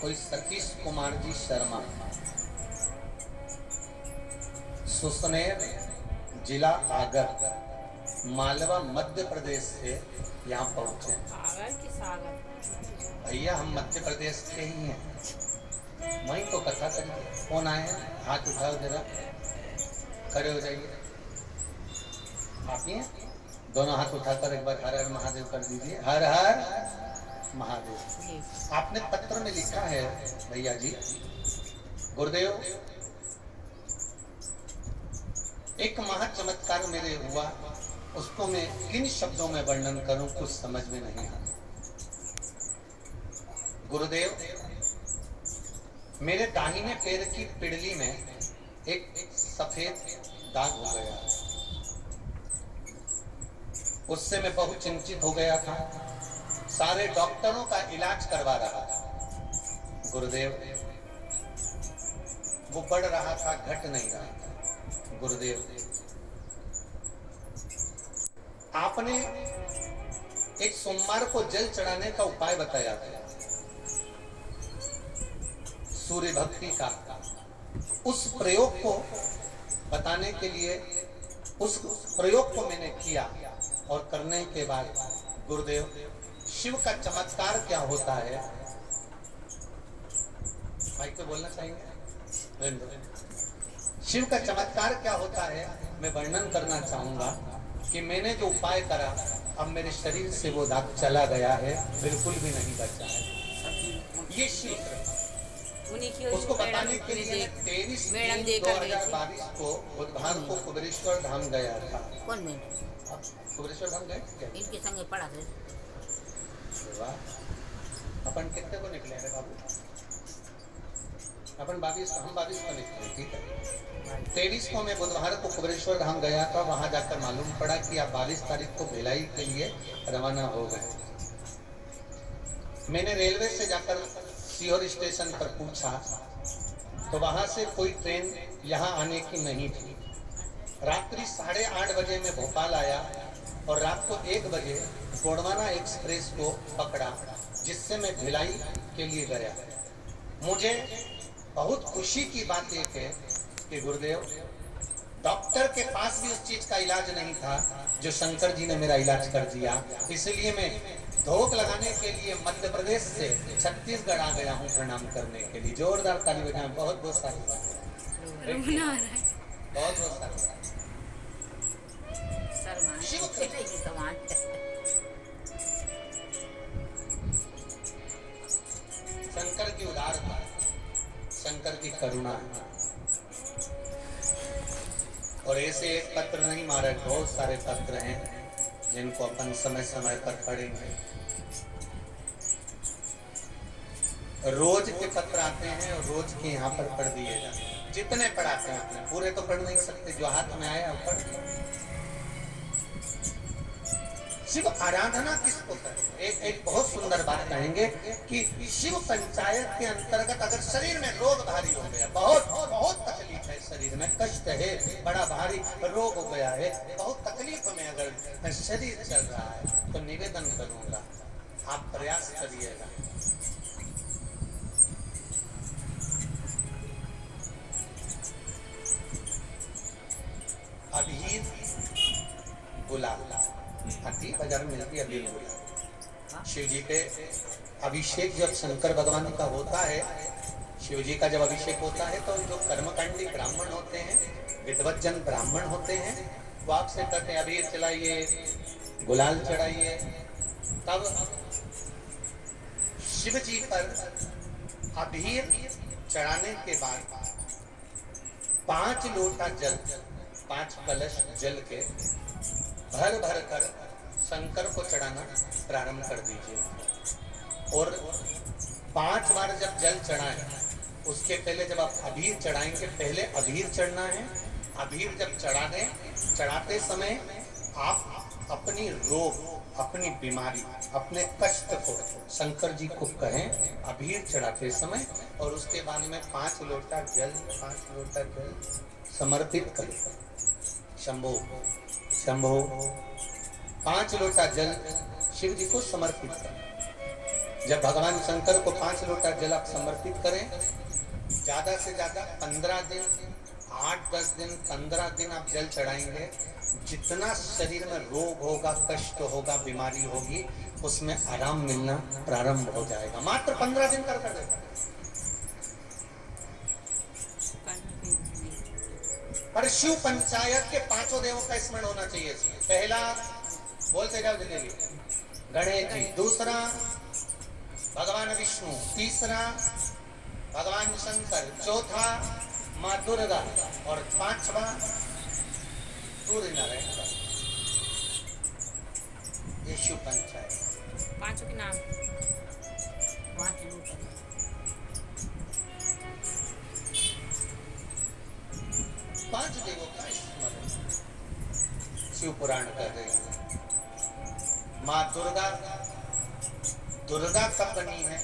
कोई सतीश कुमार जी शर्मा, सुसनेर जिला आगर, मालवा मध्य प्रदेश से यहाँ पहुंचे। भैया हम मध्य प्रदेश के ही हैं। वहीं तो कथा करिए। कौन आए हैं? हाथ उठाओ जरा, खड़े हो जाइए। आप ही हैं? दोनों हाथ उठाकर एक बार हर हर महादेव कर दीजिए। हर हर महादेव। आपने पत्र में लिखा है भैया जी, गुरुदेव एक महा चमत्कार मेरे हुआ, उसको मैं किन शब्दों में वर्णन करूं, कुछ समझ में नहीं आता। गुरुदेव मेरे दाहिने पैर की पिड़ली में एक सफेद दाग हो गया, उससे मैं बहुत चिंतित हो गया था। सारे डॉक्टरों का इलाज करवा रहा था। गुरुदेव वो बढ़ रहा था, घट नहीं रहा था। गुरुदेव आपने एक सोमवार को जल चढ़ाने का उपाय बताया था, सूर्य भक्ति का। उस प्रयोग को बताने के लिए उस प्रयोग को मैंने किया और करने के बाद गुरुदेव शिव का चमत्कार क्या होता है, भाई को बोलना चाहिए। शिव का चमत्कार क्या होता है मैं वर्णन करना चाहूंगा कि मैंने जो उपाय करा, अब मेरे शरीर से वो दाग चला गया है, बिल्कुल भी नहीं बचा है। ये शिव उसको बताने के लिए 23/3/2022 को बुधवार को कुबेरेश्वर धाम गया था। कौन में? कुबेरेश्वर धाम गए क्या? इनके संगे पढ़ा थे। अपन कितने को निकले हैं बाबू? अपन 22 हम 22 को निकले, ठीक है। 23 को मैं बुधवार को कुबेरेश्वर धाम गया था। वहां जाकर मालूम पड़ा कि आप 22 तारीख को भिलाई के लिए रवाना हो गए। मैंने रेलवे से जाकर सीहोर स्टेशन पर पूछा तो वहां से कोई ट्रेन यहाँ आने की नहीं थी। रात्रि 8:30 बजे मैं भोपाल आया और रात को 1 बजे गोंडवाना एक्सप्रेस को पकड़ा, जिससे मैं भिलाई के लिए गया। मुझे बहुत खुशी की बात एक है कि गुरुदेव डॉक्टर के पास भी उस चीज का इलाज नहीं था जो शंकर जी ने मेरा इलाज कर दिया। इसलिए मैं धोख लगाने के लिए मध्य प्रदेश से छत्तीसगढ़ आ गया हूँ प्रणाम करने के लिए। जोरदार ताली बजाएं। बहुत बहुत सारी बहुत बहुत शंकर की उदारता, शंकर की करुणा। और ऐसे एक पत्र नहीं मारे, बहुत सारे पत्र हैं जिनको अपन समय समय पर पढ़ेंगे। रोज के पत्र आते हैं और रोज के यहाँ पर पढ़ दिए जाते हैं। जितने पढ़ाते हैं अपने, पूरे तो पढ़ नहीं सकते, जो हाथ में आया वो पढ़। शिव आराधना किसको करें? एक बहुत सुंदर बात कहेंगे कि शिव पंचायत के अंतर्गत अगर शरीर में रोग भारी हो गया, बहुत बहुत तकलीफ है, शरीर में कष्ट है, बड़ा भारी रोग हो गया है, बहुत तकलीफ में अगर शरीर चल रहा है, तो निवेदन करूंगा आप प्रयास करिएगा। अबीर गुलाब, हाथी बाजार में मिलती है अबीर गुलाब। शिव जी के अभिषेक जब शंकर भगवान का होता है, शिव जी का जब अभिषेक होता है तो जो कर्मकांडी ब्राह्मण होते हैं, विद्वत जन ब्राह्मण होते हैं, वो आपसे कहते हैं अबीर चलाइए, गुलाल चढ़ाइए। तब शिव जी पर अबीर चढ़ाने के बाद 5 लोटा जल, 5 कलश जल के भर भर कर शंकर को चढ़ाना प्रारंभ कर दीजिए। और 5 बार जब जल चढ़ाएं, उसके पहले जब आप अबीर चढ़ाएंगे, पहले अबीर चढ़ना है। अबीर जब चढ़ा दें, चढ़ाते समय आप अपनी रोग, अपनी बीमारी, अपने कष्ट को शंकर जी को कहें अबीर चढ़ाते समय। और उसके बाद में 5 लोटा जल समर्पित करें। शंभो शंभो 5 लोटा जल शिव जी को समर्पित करें। जब भगवान शंकर को 5 लोटा जल आप समर्पित करें, ज्यादा से ज्यादा 15 दिन, 8-10 दिन, 15 दिन आप जल चढ़ाएंगे, जितना शरीर में रोग होगा, कष्ट होगा, बीमारी होगी, उसमें आराम मिलना प्रारंभ हो जाएगा। मात्र 15 दिन कर देगा। पर शिव पंचायत के 5 देवों का स्मरण होना चाहिए। पहला बोलते जाओ जल्दी, गणेश जी, दूसरा भगवान विष्णु, तीसरा भगवान शंकर, चौथा माँ दुर्गा और 5वां सूर्य नारायण। ये शिव पंचायत। 5 के नाम 5 देवों का स्मरण शिव पुराण कर रहे हैं। माँ दुर्गा, दुर्गा कब बनी है?